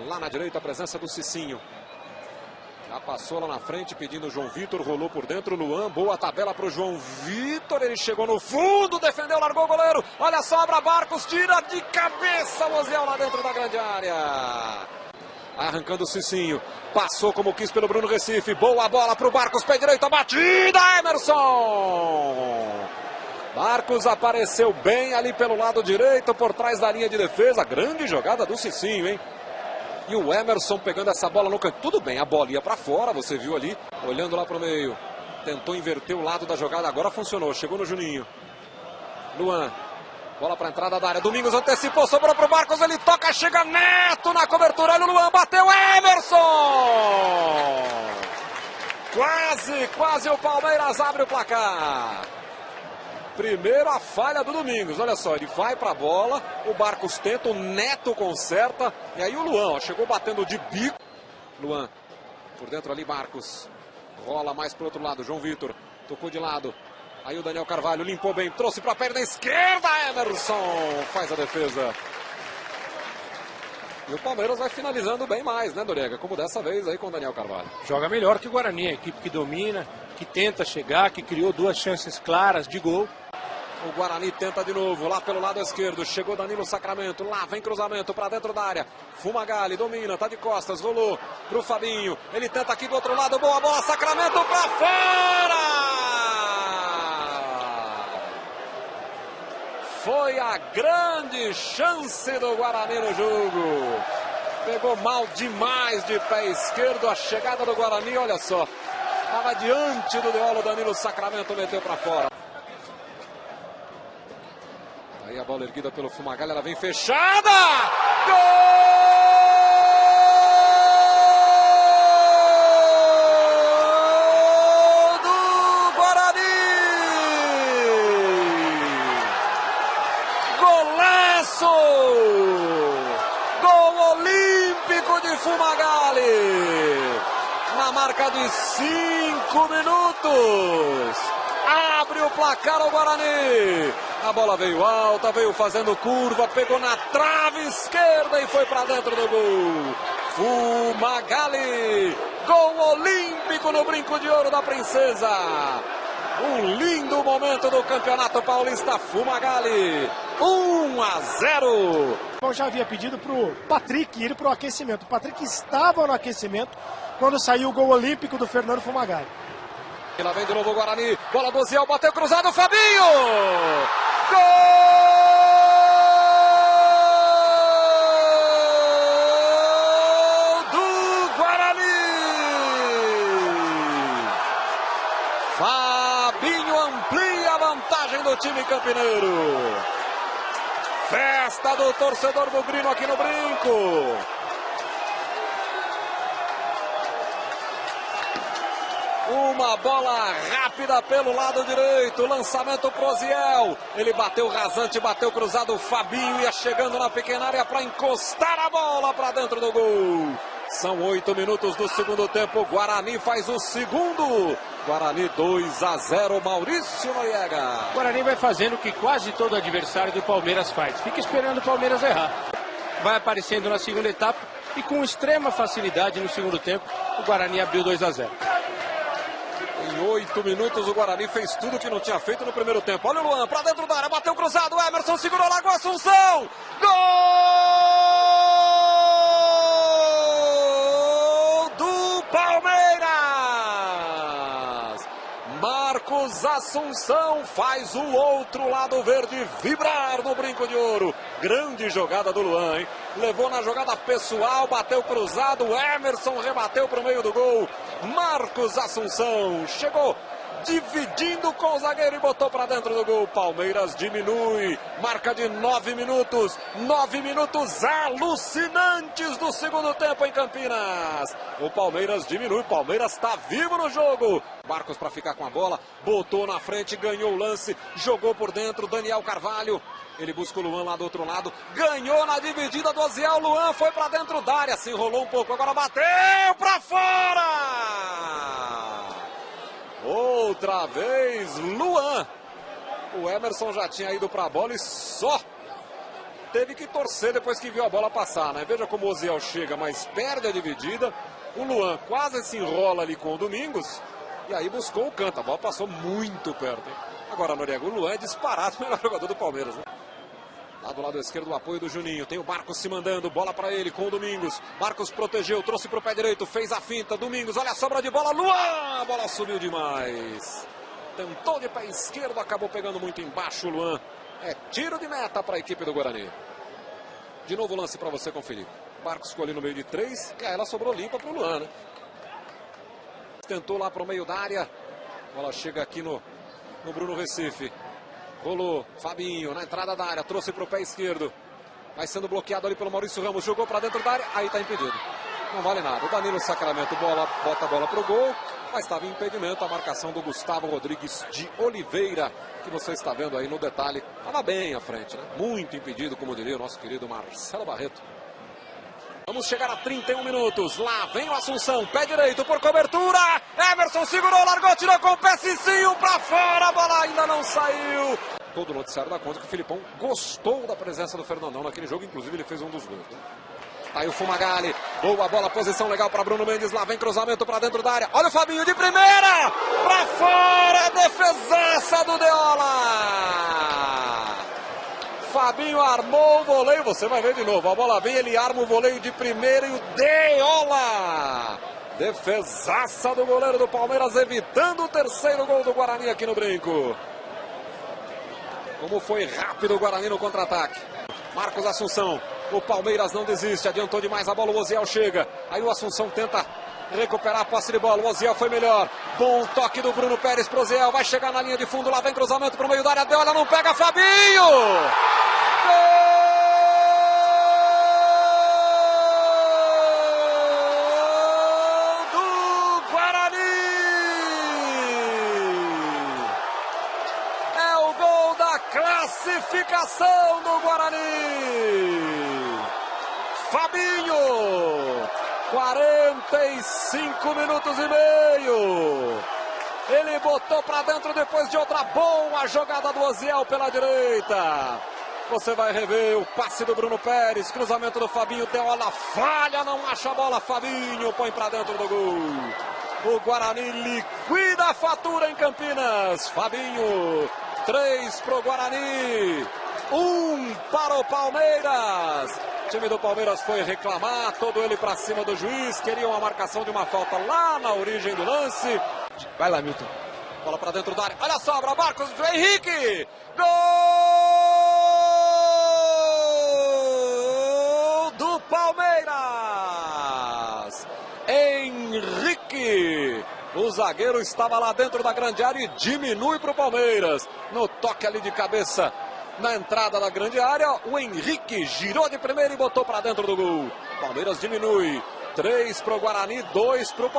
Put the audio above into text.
Lá na direita a presença do Cicinho. Já passou lá na frente pedindo o João Vitor, rolou por dentro, Luan, boa tabela para o João Vitor, ele chegou no fundo, defendeu, largou o goleiro, olha só, Abra Barcos, tira de cabeça o Oziel lá dentro da grande área. Arrancando o Cicinho, passou como quis pelo Bruno Recife, boa bola para o Barcos, pé direito, a batida, Emerson! Barcos apareceu bem ali pelo lado direito, por trás da linha de defesa, grande jogada do Cicinho, hein? E o Emerson pegando essa bola no canto. Tudo bem, a bola ia para fora, você viu ali, olhando lá para o meio. Tentou inverter o lado da jogada, agora funcionou. Chegou no Juninho. Luan, bola para a entrada da área. Domingos antecipou, sobrou para o Barcos, ele toca, chega Neto na cobertura. Olha o Luan, bateu Emerson! Quase o Palmeiras abre o placar. Primeiro a falha do Domingos, olha só, ele vai para a bola, o Barcos tenta, o Neto conserta, e aí o Luan, ó, chegou batendo de bico. Luan, por dentro ali, Barcos, rola mais para o outro lado, João Vitor, tocou de lado, aí o Daniel Carvalho limpou bem, trouxe para a perna esquerda, Emerson faz a defesa. E o Palmeiras vai finalizando bem mais, né, Doriega, como dessa vez aí com o Daniel Carvalho. Joga melhor que o Guarani, a equipe que domina, que tenta chegar, que criou duas chances claras de gol. O Guarani tenta de novo, lá pelo lado esquerdo, chegou Danilo Sacramento, lá vem cruzamento para dentro da área, Fumagalli domina, tá de costas, rolou pro Fabinho, ele tenta aqui do outro lado, boa bola, Sacramento para fora! Foi a grande chance do Guarani no jogo, pegou mal demais de pé esquerdo, a chegada do Guarani, olha só, estava diante do Deolo, Danilo Sacramento meteu para fora. Aí a bola erguida pelo Fumagalli, ela vem fechada! Gol do Guarani! Golaço! Gol olímpico de Fumagalli! Na marca de 5 minutos! Abre o placar ao Guarani. A bola veio alta, veio fazendo curva, pegou na trave esquerda e foi para dentro do gol. Fumagalli, gol olímpico no Brinco de Ouro da Princesa. Um lindo momento do Campeonato Paulista, Fumagalli, 1-0. Eu já havia pedido para o Patrick ir para o aquecimento. O Patrick estava no aquecimento quando saiu o gol olímpico do Fernando Fumagalli. E lá vem de novo o Guarani, bola do Oziel, bateu cruzado, Fabinho! Gol do Guarani! Fabinho amplia a vantagem do time campineiro. Festa do torcedor do Grino aqui no Brinco. Uma bola rápida pelo lado direito, lançamento pro Oziel, ele bateu rasante, bateu cruzado, o Fabinho ia chegando na pequena área para encostar a bola para dentro do gol. São 8 minutos do segundo tempo, Guarani faz o segundo, Guarani 2-0, Maurício Noriega. O Guarani vai fazendo o que quase todo adversário do Palmeiras faz, fica esperando o Palmeiras errar. Vai aparecendo na segunda etapa e com extrema facilidade no segundo tempo, o Guarani abriu 2-0. Em 8 minutos o Guarani fez tudo que não tinha feito no primeiro tempo. Olha o Luan, pra dentro da área, bateu cruzado, Emerson segurou, largou Assunção. Gol do Palmeiras! Marcos Assunção faz o outro lado verde vibrar no Brinco de Ouro. Grande jogada do Luan, hein? Levou na jogada pessoal, bateu cruzado, Emerson rebateu para o meio do gol. Marcos Assunção chegou dividindo com o zagueiro e botou para dentro do gol. Palmeiras diminui, marca de 9 minutos. 9 minutos alucinantes do segundo tempo em Campinas. O Palmeiras diminui, o Palmeiras está vivo no jogo. Barcos para ficar com a bola, botou na frente, ganhou o lance, jogou por dentro, Daniel Carvalho. Ele busca o Luan lá do outro lado, ganhou na dividida do Oziel, Luan foi para dentro da área, se enrolou um pouco, agora bateu para fora! Outra vez, Luan. O Emerson já tinha ido para a bola e só teve que torcer depois que viu a bola passar, né? Veja como o Osiel chega, mas perde a dividida. O Luan quase se enrola ali com o Domingos. E aí buscou o canto. A bola passou muito perto, hein? Agora, Noriega, o Luan é disparado o melhor jogador do Palmeiras, né? Lá do lado esquerdo, o apoio do Juninho. Tem o Marcos se mandando. Bola para ele com o Domingos. Marcos protegeu, trouxe para o pé direito. Fez a finta. Domingos, olha a sobra de bola. Luan! A bola subiu demais. Tentou de pé esquerdo. Acabou pegando muito embaixo o Luan. É tiro de meta para a equipe do Guarani. De novo o lance para você conferir. Marcos ficou ali no meio de 3. E aí ela sobrou limpa para o Luan, né? Tentou lá para o meio da área. A bola chega aqui no Bruno Recife. Rolou, Fabinho na entrada da área, trouxe para o pé esquerdo. Vai sendo bloqueado ali pelo Maurício Ramos, jogou para dentro da área, aí está impedido. Não vale nada. O Danilo Sacramento bota a bola para o gol, mas estava em impedimento a marcação do Gustavo Rodrigues de Oliveira, que você está vendo aí no detalhe. Estava bem à frente, né? Muito impedido, como diria o nosso querido Marcelo Barreto. Vamos chegar a 31 minutos. Lá vem o Assunção. Pé direito por cobertura. Emerson segurou, largou, tirou com o pé Cicinho pra fora. A bola ainda não saiu. Todo o noticiário dá conta que o Filipão gostou da presença do Fernandão naquele jogo. Inclusive ele fez um dos gols. Tá aí o Fumagalli. Boa bola, posição legal para Bruno Mendes. Lá vem cruzamento para dentro da área. Olha o Fabinho de primeira. Pra fora. Defesaça do Deola. Fabinho armou o voleio, você vai ver de novo, a bola vem, ele arma o voleio de primeira e o Deola! Defesaça do goleiro do Palmeiras, evitando o terceiro gol do Guarani aqui no Brinco. Como foi rápido o Guarani no contra-ataque. Marcos Assunção, o Palmeiras não desiste, adiantou demais a bola, o Osiel chega, aí o Assunção tenta recuperar a posse de bola, o Osiel foi melhor, bom toque do Bruno Pérez pro Osiel, vai chegar na linha de fundo, lá vem cruzamento pro meio da área, Deola não pega, Fabinho! Classificação do Guarani. Fabinho, 45 minutos e meio. Ele botou para dentro depois de outra boa jogada do Osiel pela direita. Você vai rever o passe do Bruno Pérez, cruzamento do Fabinho, Deola falha, não acha a bola, Fabinho põe para dentro do gol. O Guarani liquida a fatura em Campinas. Fabinho, 3 para o Guarani, 1 para o Palmeiras. O time do Palmeiras foi reclamar, todo ele para cima do juiz, queria uma marcação de uma falta lá na origem do lance. Vai lá, Milton. Bola para dentro da área, olha a sobra, Marcos Henrique, gol do Palmeiras. Henrique. O zagueiro estava lá dentro da grande área e diminui para o Palmeiras. No toque ali de cabeça na entrada da grande área, o Henrique girou de primeira e botou para dentro do gol. Palmeiras diminui. 3 para o Guarani, 2 para o Palmeiras.